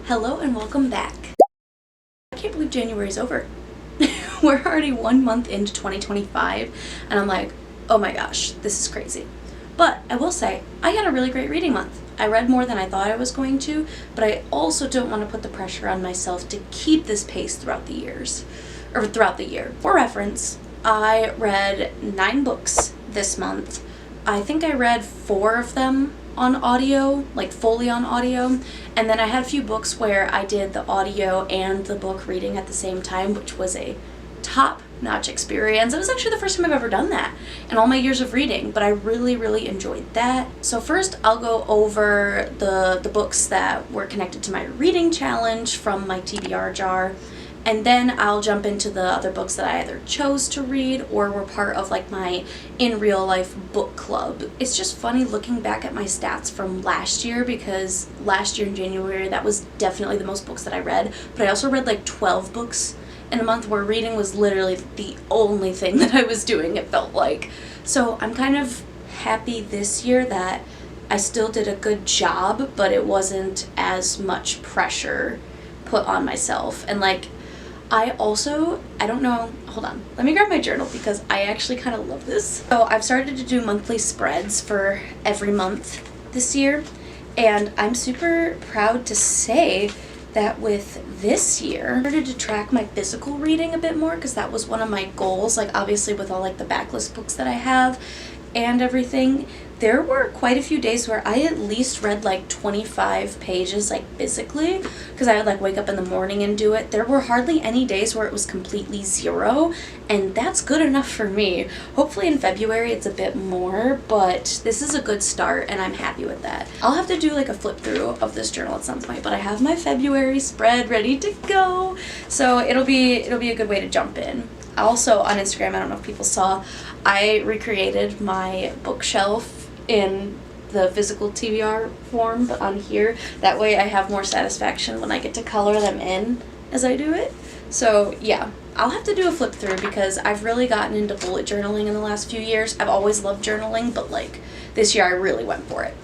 Hello and welcome back. I can't believe January is over. We're already 1 month into 2025 and I'm like, oh my gosh, this is crazy. But I will say, I had a really great reading month. I read more than I thought I was going to, but I also don't want to put the pressure on myself to keep this pace throughout the year. For reference, I read 9 books this month. I think I read 4 of them on audio, like fully on audio, and then I had a few books where I did the audio and the book reading at the same time, which was a top-notch experience. It was actually the first time I've ever done that in all my years of reading, but I really enjoyed that. So first I'll go over the books that were connected to my reading challenge from my TBR jar, and then I'll jump into the other books that I either chose to read or were part of like my in real life book club. It's just funny looking back at my stats from last year, because last year in January that was definitely the most books that I read, but I also read like 12 books in a month where reading was literally the only thing that I was doing, it felt like. So I'm kind of happy this year that I still did a good job, but it wasn't as much pressure put on myself. And like, I don't know, hold on, let me grab my journal because I actually kind of love this. So I've started to do monthly spreads for every month this year, and I'm super proud to say that with this year, I started to track my physical reading a bit more, because that was one of my goals. Like obviously with all like the backlist books that I have and everything, there were quite a few days where I at least read like 25 pages like physically, because I would like wake up in the morning and do it. There were hardly any days where it was completely 0, and that's good enough for me. Hopefully in February it's a bit more, but this is a good start and I'm happy with that. I'll have to do like a flip through of this journal at some point, but I have my February spread ready to go, so it'll be a good way to jump in. Also on Instagram, I don't know if people saw, I recreated my bookshelf in the physical TBR form, but on here, that way I have more satisfaction when I get to color them in as I do it. So yeah, I'll have to do a flip through because I've really gotten into bullet journaling in the last few years. I've always loved journaling, but like this year I really went for it.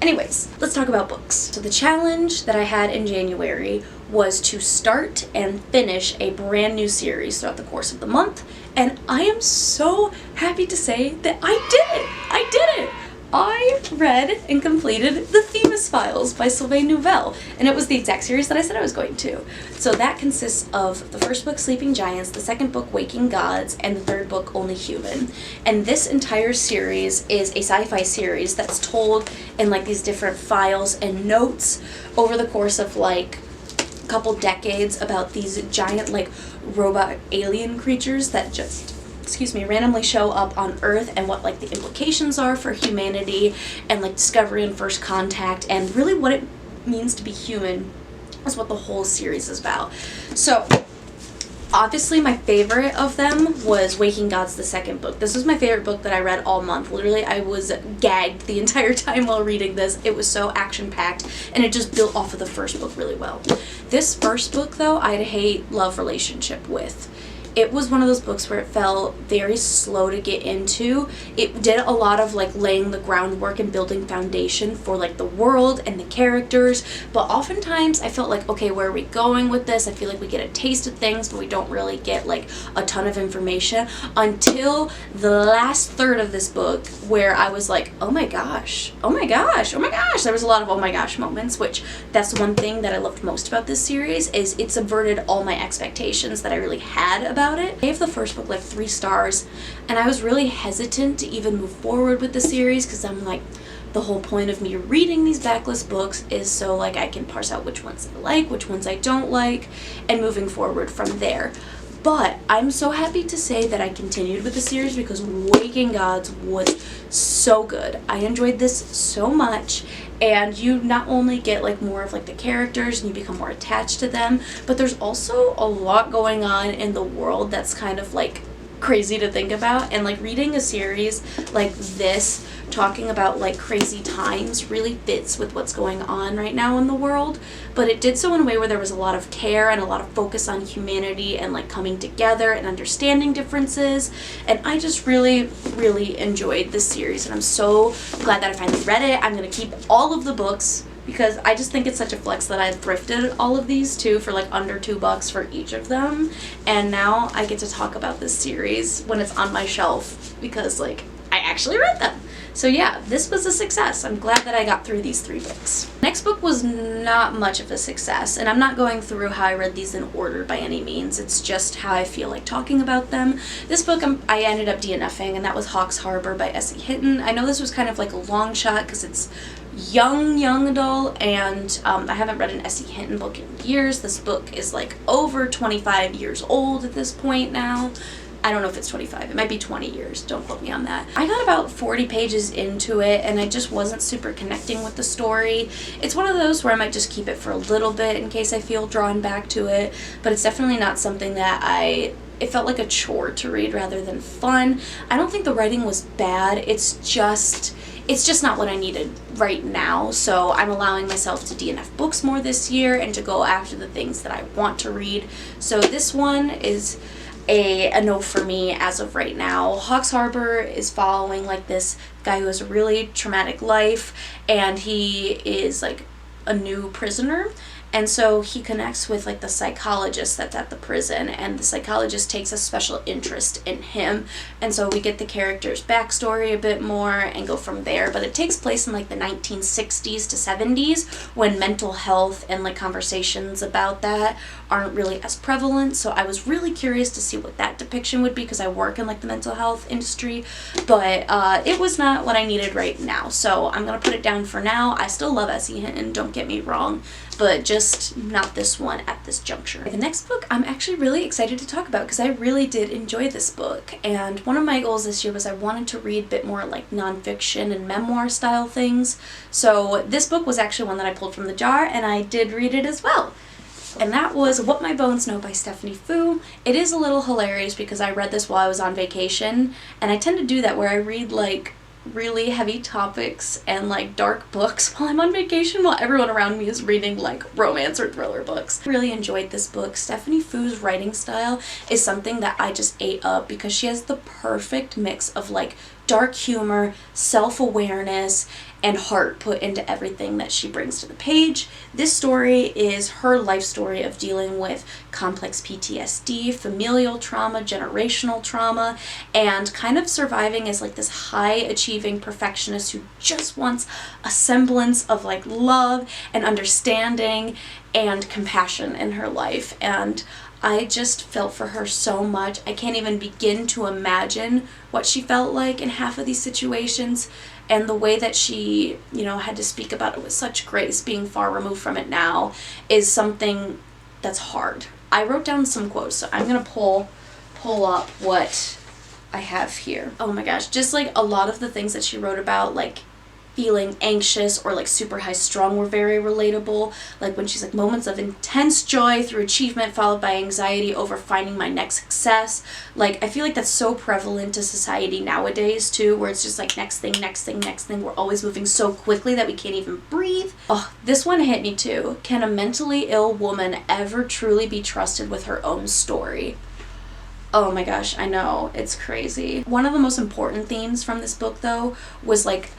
Anyways, let's talk about books. So the challenge that I had in January was to start and finish a brand new series throughout the course of the month, and I am so happy to say that I did it! I did it! I read and completed The Themis Files by Sylvain Neuvel, and it was the exact series that I said I was going to. So that consists of the first book, Sleeping Giants, the second book, Waking Gods, and the third book, Only Human. And this entire series is a sci-fi series that's told in like these different files and notes over the course of like a couple decades about these giant like robot alien creatures that just randomly show up on Earth, and what like the implications are for humanity and like discovery and first contact, and really what it means to be human is what the whole series is about. So obviously my favorite of them was Waking Gods, the second book. This was my favorite book that I read all month. Literally, I was gagged the entire time while reading this. It was so action-packed, and it just built off of the first book really well. This first book, though, I had a hate-love relationship with. It was one of those books where it felt very slow to get into. It did a lot of like laying the groundwork and building foundation for like the world and the characters, but oftentimes I felt like, okay, where are we going with this? I feel like we get a taste of things, but we don't really get like a ton of information until the last third of this book, where I was like, oh my gosh, oh my gosh, oh my gosh. There was a lot of oh my gosh moments, which that's the one thing that I loved most about this series, is it subverted all my expectations that I really had about it. I gave the first book like 3 stars, and I was really hesitant to even move forward with the series, because I'm like, the whole point of me reading these backlist books is so like I can parse out which ones I like, which ones I don't like, and moving forward from there. But I'm so happy to say that I continued with the series, because Waking Gods was so good. I enjoyed this so much, and you not only get like more of like the characters and you become more attached to them, but there's also a lot going on in the world that's kind of like crazy to think about. And like reading a series like this talking about like crazy times really fits with what's going on right now in the world, but it did so in a way where there was a lot of care and a lot of focus on humanity and like coming together and understanding differences. And I just really enjoyed this series, and I'm so glad that I finally read it. I'm gonna keep all of the books because I just think it's such a flex that I thrifted all of these too for like under $2 for each of them, and now I get to talk about this series when it's on my shelf because like I actually read them. So yeah, this was a success. I'm glad that I got through these 3 books. Next book was not much of a success, and I'm not going through how I read these in order by any means. It's just how I feel like talking about them. This book I ended up DNFing, and that was Hawks Harbor by S.E. Hinton. I know this was kind of like a long shot because it's young adult, and I haven't read an S.E. Hinton book in years. This book is like over 25 years old at this point now. I don't know if it's 25. It might be 20 years. Don't quote me on that. I got about 40 pages into it, and I just wasn't super connecting with the story. It's one of those where I might just keep it for a little bit in case I feel drawn back to it, but it's definitely not something that it felt like a chore to read rather than fun. I don't think the writing was bad. It's just not what I needed right now, so I'm allowing myself to DNF books more this year and to go after the things that I want to read. So this one is a no for me as of right now. Hawks Harbor is following like this guy who has a really traumatic life, and he is like a new prisoner, and so he connects with like the psychologist that's at the prison, and the psychologist takes a special interest in him, and so we get the character's backstory a bit more and go from there. But it takes place in like the 1960s to 70s when mental health and like conversations about that aren't really as prevalent. So I was really curious to see what that depiction would be because I work in like the mental health industry, but it was not what I needed right now, so I'm gonna put it down for now. I still love S.E. Hinton, don't get me wrong, but just not this one at this juncture. The next book I'm actually really excited to talk about because I really did enjoy this book, and one of my goals this year was I wanted to read a bit more like nonfiction and memoir style things. So this book was actually one that I pulled from the jar, and I did read it as well. And that was What My Bones Know by Stephanie Fu. It is a little hilarious because I read this while I was on vacation, and I tend to do that where I read like really heavy topics and like dark books while I'm on vacation while everyone around me is reading like romance or thriller books. I really enjoyed this book. Stephanie Fu's writing style is something that I just ate up because she has the perfect mix of like dark humor, self-awareness, and heart put into everything that she brings to the page. This story is her life story of dealing with complex PTSD, familial trauma, generational trauma, and kind of surviving as like this high-achieving perfectionist who just wants a semblance of like love and understanding and compassion in her life. And I just felt for her so much. I can't even begin to imagine what she felt like in half of these situations, and the way that she, had to speak about it with such grace, being far removed from it now, is something that's hard. I wrote down some quotes, so I'm gonna pull up what I have here. Oh my gosh, just like a lot of the things that she wrote about, like feeling anxious or like super high strung, were very relatable. Like when she's like, moments of intense joy through achievement followed by anxiety over finding my next success. Like I feel like that's so prevalent to society nowadays too, where it's just like next thing. We're always moving so quickly that we can't even breathe. Oh, this one hit me too. Can a mentally ill woman ever truly be trusted with her own story? Oh my gosh, I know, it's crazy. One of the most important themes from this book though was like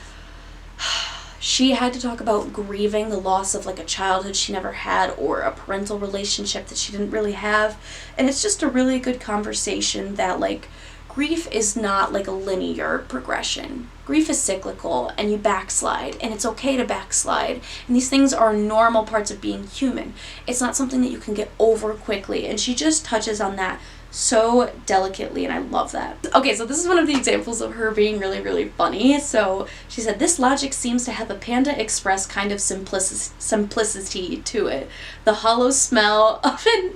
she had to talk about grieving the loss of like a childhood she never had or a parental relationship that she didn't really have. And it's just a really good conversation that like grief is not like a linear progression. Grief is cyclical, and you backslide, and it's okay to backslide. And these things are normal parts of being human. It's not something that you can get over quickly. And she just touches on that so delicately, and I love that. Okay, so this is one of the examples of her being really, really funny. So she said, this logic seems to have a Panda Express kind of simplicity to it. The hollow smell of an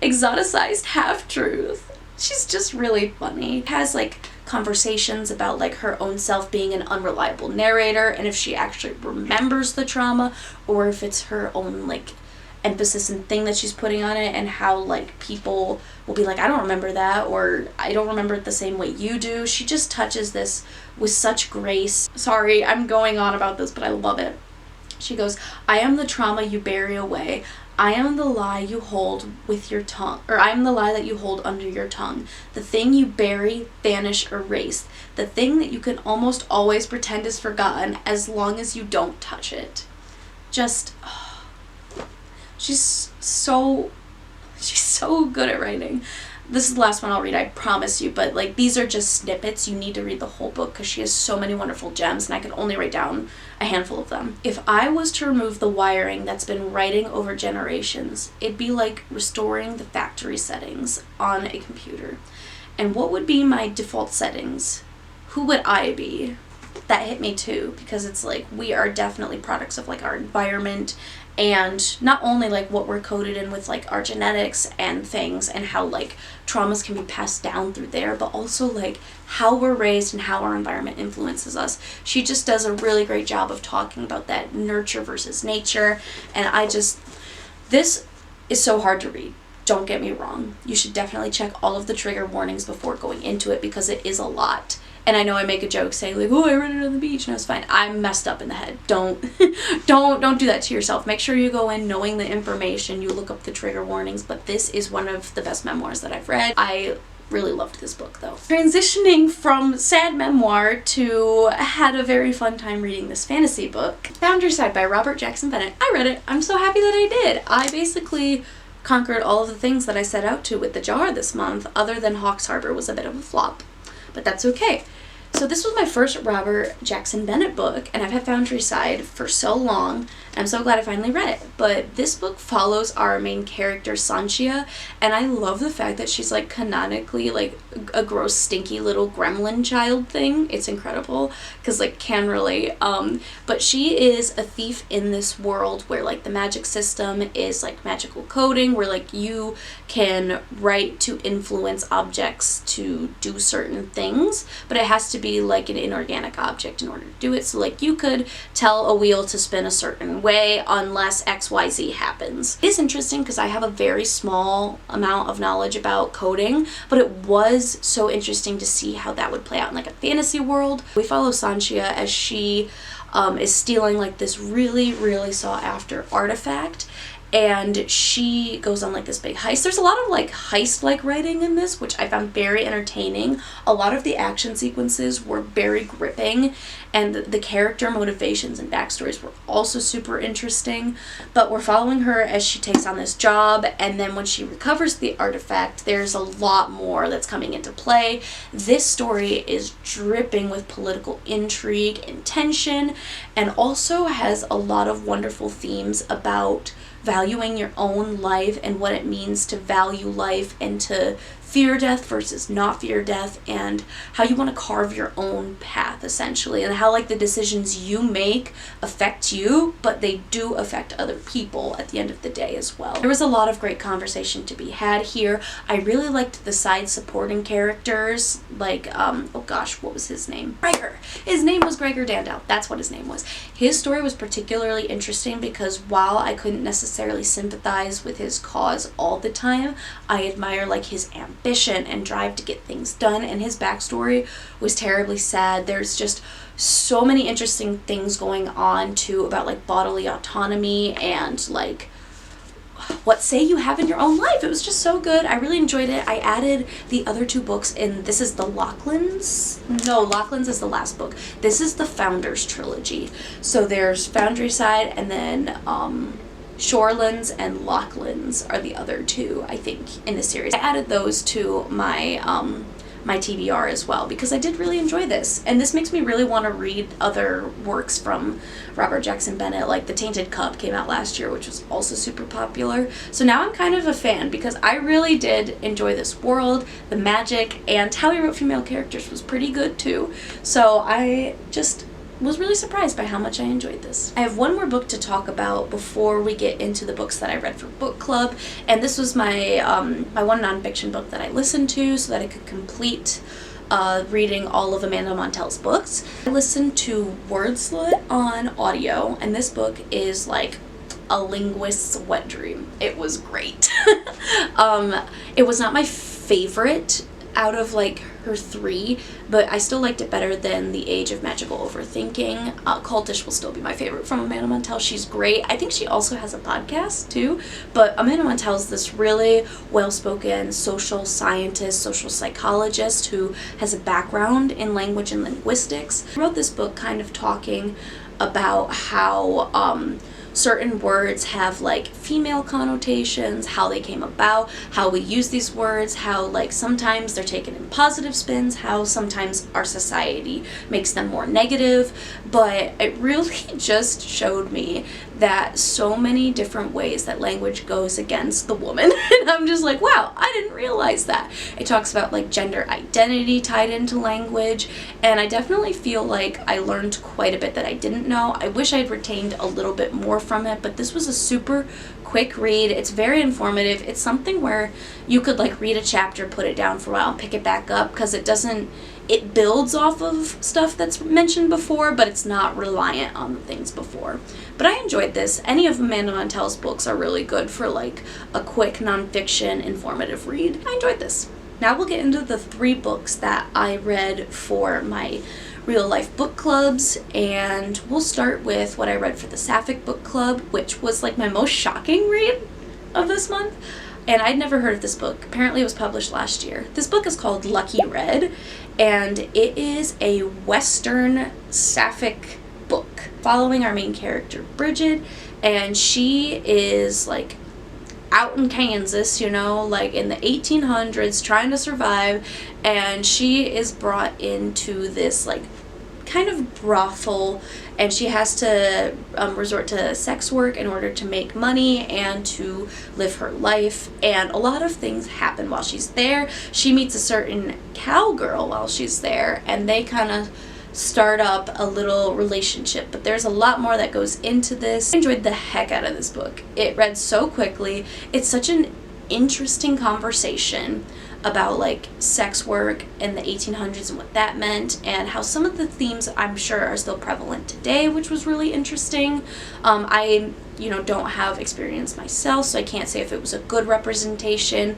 exoticized half-truth. She's just really funny. Has like conversations about like her own self being an unreliable narrator, and if she actually remembers the trauma or if it's her own like emphasis and thing that she's putting on it, and how like people will be like, I don't remember that, or I don't remember it the same way you do. She just touches this with such grace. Sorry, I'm going on about this, but I love it. She goes, I am the trauma you bury away. I am the lie you hold with your tongue, or I am the lie that you hold under your tongue. The thing you bury, banish, erase. The thing that you can almost always pretend is forgotten as long as you don't touch it. just, she's so good at writing. This is the last one I'll read, I promise you, but like these are just snippets. You need to read the whole book because she has so many wonderful gems, and I could only write down a handful of them. If I was to remove the wiring that's been writing over generations, it'd be like restoring the factory settings on a computer. And what would be my default settings? Who would I be? That hit me too, because it's like we are definitely products of like our environment, and not only like what we're coded in with like our genetics and things, and how like traumas can be passed down through there, but also like how we're raised and how our environment influences us. She just does a really great job of talking about that nurture versus nature, and this is so hard to read. Don't get me wrong. You should definitely check all of the trigger warnings before going into it, because it is a lot. And I know I make a joke saying like, oh, I read it on the beach and it was fine. I'm messed up in the head. Don't do that to yourself. Make sure you go in knowing the information. You look up the trigger warnings. But this is one of the best memoirs that I've read. I really loved this book though. Transitioning from sad memoir to had a very fun time reading this fantasy book. Foundry Side by Robert Jackson Bennett. I read it. I'm so happy that I did. I basically conquered all of the things that I set out to with the jar this month, other than Hawks Harbor was a bit of a flop. But that's okay. So this was my first Robert Jackson Bennett book, and I've had Foundry Side for so long, and I'm so glad I finally read it. But this book follows our main character, Sanchia, and I love the fact that she's like canonically like a gross, stinky little gremlin child thing. It's incredible, because like can relate. But she is a thief in this world where like the magic system is like magical coding, where like you can write to influence objects to do certain things, but it has to be like an inorganic object in order to do it. So like you could tell a wheel to spin a certain way unless XYZ happens. It is interesting because I have a very small amount of knowledge about coding, but it was so interesting to see how that would play out in like a fantasy world. We follow Sanchia as she is stealing like this really, really sought after artifact, and she goes on like this big heist. There's a lot of like heist-like writing in this, which I found very entertaining. A lot of the action sequences were very gripping, and the character motivations and backstories were also super interesting. But we're following her as she takes on this job, and then when she recovers the artifact, there's a lot more that's coming into play. This story is dripping with political intrigue and tension, and also has a lot of wonderful themes about valuing your own life and what it means to value life and to fear death versus not fear death, and how you want to carve your own path essentially, and how like the decisions you make affect you, but they do affect other people at the end of the day as well. There was a lot of great conversation to be had here. I really liked the side supporting characters, like oh gosh, what was his name? Gregor. His name was Gregor Dandel. That's what his name was. His story was particularly interesting because while I couldn't necessarily sympathize with his cause all the time, I admire like his ambition and drive to get things done, and his backstory was terribly sad. There's just so many interesting things going on too about like bodily autonomy and like what say you have in your own life. It was just so good. I really enjoyed it. I added the other two books in. This is the Lachlan's. No, Lachlan's is the last book. This is the Founders trilogy. So there's Foundry Side, and then Shorelands and Lachlan's are the other two, I think, in the series. I added those to my my TBR as well because I did really enjoy this, and this makes me really want to read other works from Robert Jackson Bennett. Like The Tainted Cup came out last year, which was also super popular. So now I'm kind of a fan because I really did enjoy this world, the magic, and how he wrote female characters was pretty good too. So I just was really surprised by how much I enjoyed this. I have one more book to talk about before we get into the books that I read for book club, and this was my my one nonfiction book that I listened to so that I could complete reading all of Amanda Montell's books. I listened to Wordslit on audio, and this book is like a linguist's wet dream. It was great. It was not my favorite out of like her three, but I still liked it better than The Age of Magical Overthinking. Cultish will still be my favorite from Amanda Montell. She's great. I think she also has a podcast too, but Amanda Montell is this really well-spoken social scientist, social psychologist who has a background in language and linguistics. I wrote this book kind of talking about how certain words have like female connotations, how they came about, how we use these words, how like sometimes they're taken in positive spins, how sometimes our society makes them more negative. But it really just showed me that so many different ways that language goes against the woman. And I'm just like, wow, I didn't realize that. It talks about like gender identity tied into language, and I definitely feel like I learned quite a bit that I didn't know. I wish I had retained a little bit more from it, but this was a super quick read. It's very informative. It's something where you could like read a chapter, put it down for a while, and pick it back up, because it builds off of stuff that's mentioned before, but it's not reliant on the things before. But I enjoyed this. Any of Amanda Montell's books are really good for like a quick nonfiction informative read. I enjoyed this. Now we'll get into the 3 books that I read for my real life book clubs, and we'll start with what I read for the Sapphic Book Club, which was like my most shocking read of this month. And I'd never heard of this book. Apparently it was published last year. This book is called Lucky Red, and it is a Western Sapphic book following our main character, Bridget, and she is like out in Kansas, like in the 1800s, trying to survive, and she is brought into this like kind of brothel, and she has to resort to sex work in order to make money and to live her life, and a lot of things happen while she's there. She meets a certain cowgirl while she's there, and they kind of start up a little relationship, but there's a lot more that goes into this. I enjoyed the heck out of this book. It read so quickly. It's such an interesting conversation about like sex work in the 1800s and what that meant, and how some of the themes I'm sure are still prevalent today, which was really interesting. I don't have experience myself, so I can't say if it was a good representation.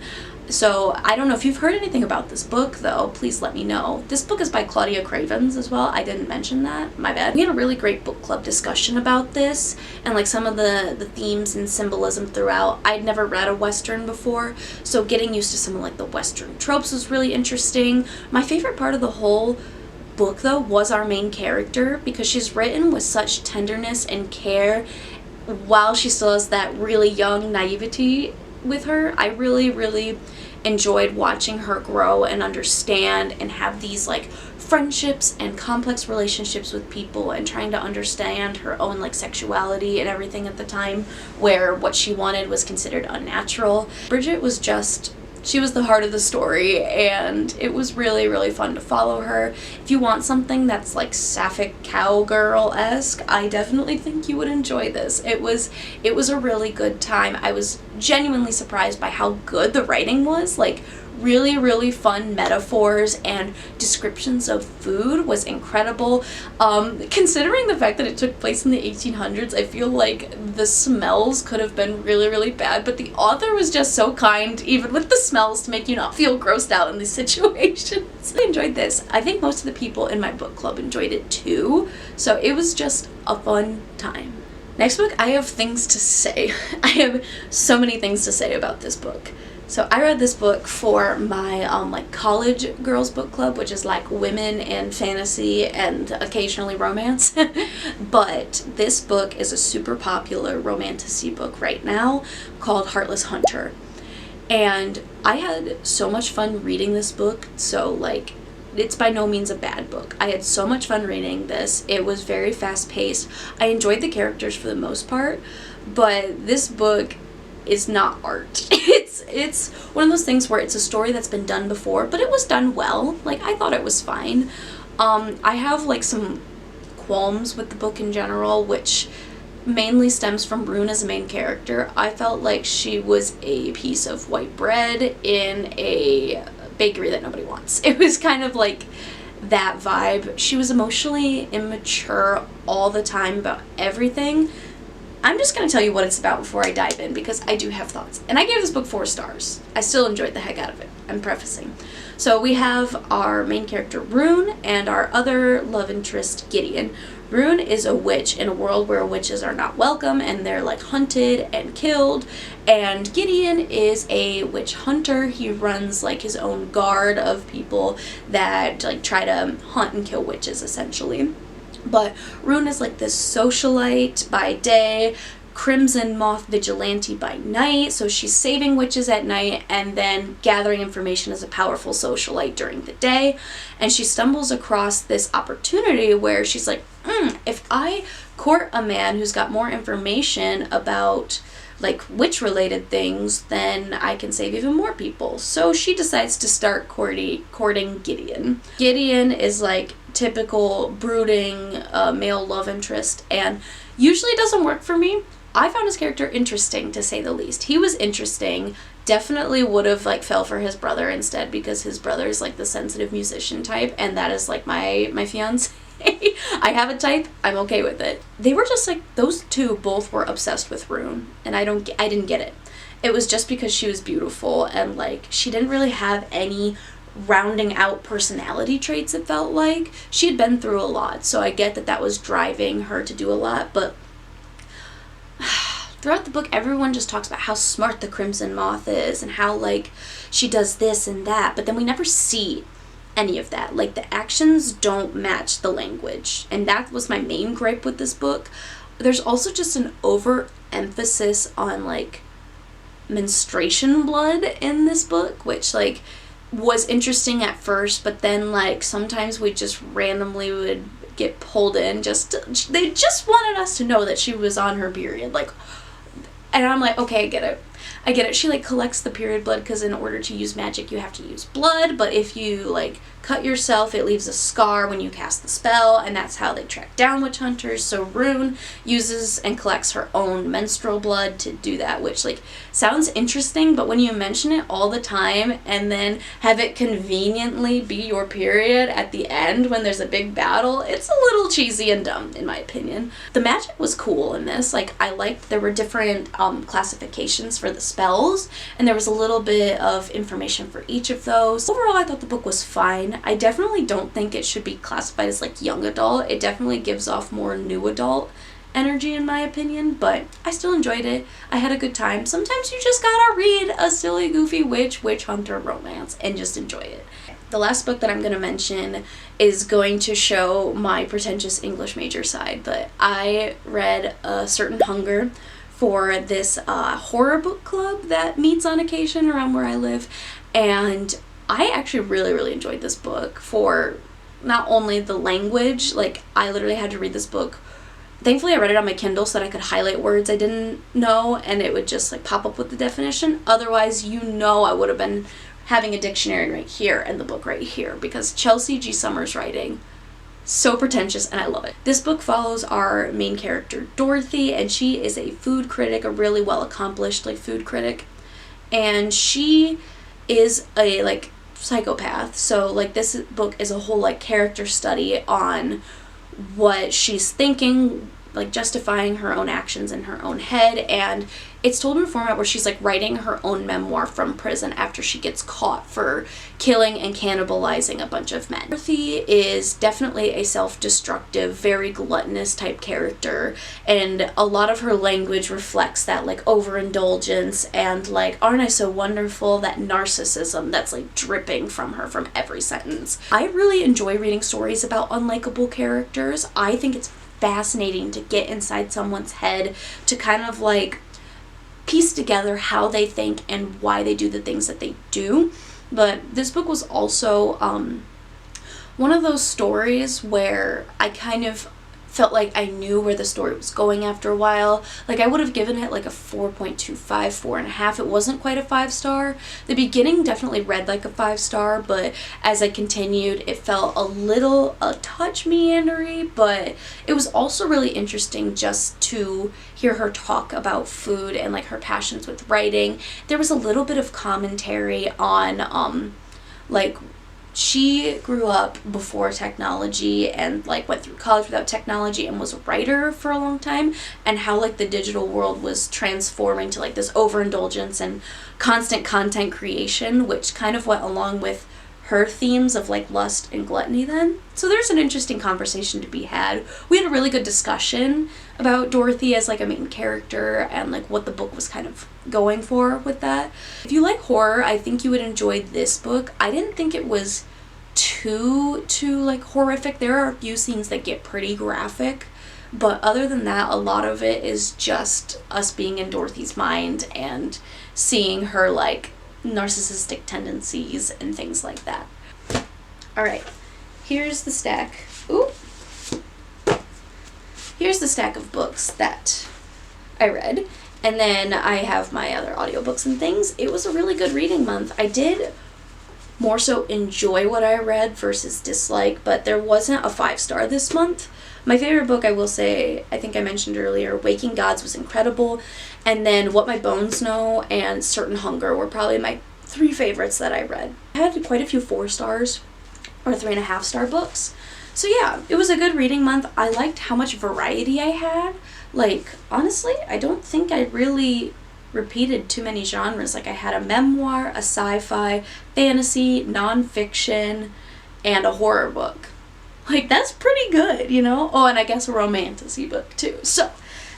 So I don't know if you've heard anything about this book, though. Please let me know. This book is by Claudia Cravens as well. I didn't mention that. My bad. We had a really great book club discussion about this, and like some of the themes and symbolism throughout. I'd never read a Western before, so getting used to some of like the Western tropes was really interesting. My favorite part of the whole book, though, was our main character, because she's written with such tenderness and care while she still has that really young naivety with her. I really, really enjoyed watching her grow and understand and have these like friendships and complex relationships with people, and trying to understand her own like sexuality and everything at the time, where what she wanted was considered unnatural. Bridget was she was the heart of the story, and it was really, really fun to follow her. If you want something that's like Sapphic cowgirl-esque, I definitely think you would enjoy this. It was a really good time. I was genuinely surprised by how good the writing was. Like, really, really fun metaphors and descriptions of food was incredible. Considering the fact that it took place in the 1800s, I feel like the smells could have been really, really bad, but the author was just so kind, even with the smells, to make you not feel grossed out in these situations. I enjoyed this. I think most of the people in my book club enjoyed it too, so it was just a fun time. Next book, I have things to say. I have so many things to say about this book. So I read this book for my like college girls book club, which is like women and fantasy and occasionally romance. But this book is a super popular romantasy book right now called Heartless Hunter. And I had so much fun reading this book. So like, it's by no means a bad book. I had so much fun reading this. It was very fast paced. I enjoyed the characters for the most part, but this book is not art. It's one of those things where it's a story that's been done before, but it was done well. Like, I thought it was fine. I have like some qualms with the book in general, which mainly stems from Rune as a main character. I felt like she was a piece of white bread in a bakery that nobody wants. It was kind of like that vibe. She was emotionally immature all the time about everything. I'm just going to tell you what it's about before I dive in, because I do have thoughts. And I gave this book 4 stars. I still enjoyed the heck out of it. I'm prefacing. So we have our main character Rune and our other love interest Gideon. Rune is a witch in a world where witches are not welcome and they're like hunted and killed. And Gideon is a witch hunter. He runs like his own guard of people that like try to hunt and kill witches essentially. But Rune is like this socialite by day, crimson moth vigilante by night, so she's saving witches at night and then gathering information as a powerful socialite during the day. And she stumbles across this opportunity where she's like, if I court a man who's got more information about like witch related things, then I can save even more people. So she decides to start courting Gideon. Gideon is like typical brooding male love interest, and usually doesn't work for me. I found his character interesting, to say the least. He was interesting. Definitely would have like fell for his brother instead, because his brother is like the sensitive musician type, and that is like my fiance. I have a type. I'm okay with it. They were just like, those two both were obsessed with Rune, and I didn't get it. It was just because she was beautiful, and like she didn't really have any rounding out personality traits. It felt like she had been through a lot, so I get that was driving her to do a lot, but throughout the book, everyone just talks about how smart the Crimson Moth is and how, like, she does this and that, but then we never see any of that. Like, the actions don't match the language, and that was my main gripe with this book. There's also just an overemphasis on, like, menstruation blood in this book, which, like, was interesting at first, but then, like, sometimes we just randomly would get pulled in they just wanted us to know that she was on her period, like, and I'm like, okay, I get it. She like collects the period blood because in order to use magic you have to use blood, but if you like cut yourself it leaves a scar when you cast the spell, and that's how they track down witch hunters. So Rune uses and collects her own menstrual blood to do that, which like sounds interesting, but when you mention it all the time and then have it conveniently be your period at the end when there's a big battle, it's a little cheesy and dumb in my opinion. The magic was cool in this. Like, I liked there were different classifications for the spells, and there was a little bit of information for each of those. Overall, I thought the book was fine. I definitely don't think it should be classified as like young adult. It definitely gives off more new adult energy in my opinion, but I still enjoyed it. I had a good time. Sometimes you just gotta read a silly, goofy witch hunter romance and just enjoy it. The last book that I'm going to mention is going to show my pretentious English major side, but I read A Certain Hunger for this horror book club that meets on occasion around where I live, and I actually really enjoyed this book for not only the language. Like, I literally had to read this book. Thankfully I read it on my Kindle so that I could highlight words I didn't know and it would just like pop up with the definition. Otherwise, I would have been having a dictionary right here and the book right here, because Chelsea G. Summers' writing, so pretentious, and I love it. This book follows our main character Dorothy, and she is a food critic, a really well accomplished like food critic, and she is a like psychopath. So like this book is a whole like character study on what she's thinking, like justifying her own actions in her own head, and it's told in a format where she's like writing her own memoir from prison after she gets caught for killing and cannibalizing a bunch of men. Dorothy is definitely a self-destructive, very gluttonous type character, and a lot of her language reflects that like overindulgence and like, aren't I so wonderful, that narcissism that's like dripping from her from every sentence. I really enjoy reading stories about unlikable characters. I think it's fascinating to get inside someone's head, to kind of like piece together how they think and why they do the things that they do. But this book was also one of those stories where I kind of felt like I knew where the story was going after a while. Like, I would have given it like a 4.25, 4.5. It wasn't quite a 5-star. The beginning definitely read like a 5-star, but as I continued, it felt a touch meandery, but it was also really interesting just to hear her talk about food and like her passions with writing. There was a little bit of commentary on like, she grew up before technology and like went through college without technology and was a writer for a long time, and how like the digital world was transforming to like this overindulgence and constant content creation, which kind of went along with her themes of like lust and gluttony then. So there's an interesting conversation to be had. We had a really good discussion about Dorothy as like a main character and like what the book was kind of going for with that. If you like horror, I think you would enjoy this book. I didn't think it was too like horrific. There are a few scenes that get pretty graphic, But other than that, a lot of it is just us being in Dorothy's mind and seeing her like narcissistic tendencies and things like that. Alright, here's the stack. Ooh. Here's the stack of books that I read. And then I have my other audiobooks and things. It was a really good reading month. I did more so enjoy what I read versus dislike, but there wasn't a 5-star this month. My favorite book, I will say, I think I mentioned earlier, Waking Gods was incredible. And then What My Bones Know and Certain Hunger were probably my 3 favorites that I read. I had quite a few 4 stars or 3.5-star books. So yeah, it was a good reading month. I liked how much variety I had. Like, honestly, I don't think I really repeated too many genres. Like, I had a memoir, a sci-fi, fantasy, nonfiction, and a horror book. Like, that's pretty good, you know? Oh, and I guess a romantasy book, too. So,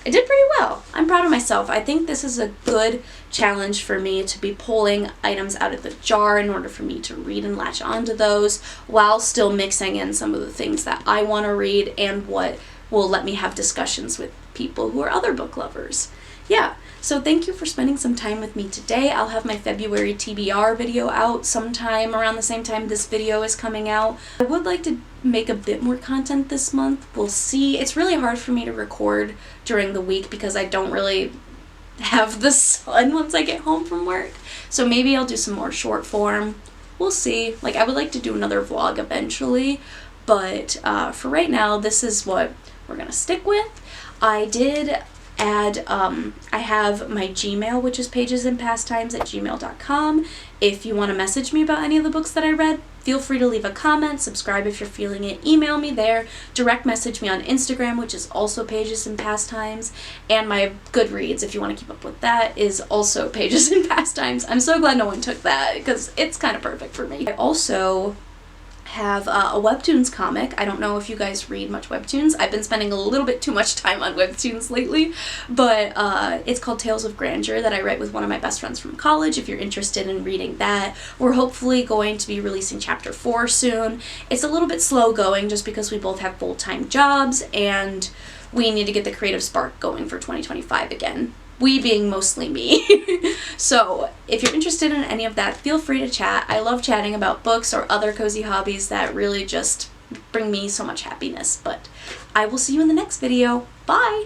I did pretty well. I'm proud of myself. I think this is a good challenge for me to be pulling items out of the jar in order for me to read and latch onto those while still mixing in some of the things that I want to read and what will let me have discussions with people who are other book lovers. Yeah, so thank you for spending some time with me today. I'll have my February TBR video out sometime around the same time this video is coming out. I would like to make a bit more content this month. We'll see. It's really hard for me to record during the week because I don't really have the sun once I get home from work. So maybe I'll do some more short form. We'll see. Like, I would like to do another vlog eventually, but for right now, this is what we're gonna stick with. I did add, I have my Gmail, which is pagesandpastimes@gmail.com. If you want to message me about any of the books that I read, feel free to leave a comment, subscribe if you're feeling it, email me there, direct message me on Instagram, which is also Pages and Pastimes, and my Goodreads, if you want to keep up with that, is also Pages and Pastimes. I'm so glad no one took that, because it's kind of perfect for me. I also have a Webtoons comic. I don't know if you guys read much Webtoons. I've been spending a little bit too much time on Webtoons lately, but it's called Tales of Grandeur that I write with one of my best friends from college. If you're interested in reading that, we're hopefully going to be releasing chapter 4 soon. It's a little bit slow going just because we both have full-time jobs and we need to get the creative spark going for 2025 again. We being mostly me. So if you're interested in any of that, feel free to chat. I love chatting about books or other cozy hobbies that really just bring me so much happiness. But I will see you in the next video. Bye!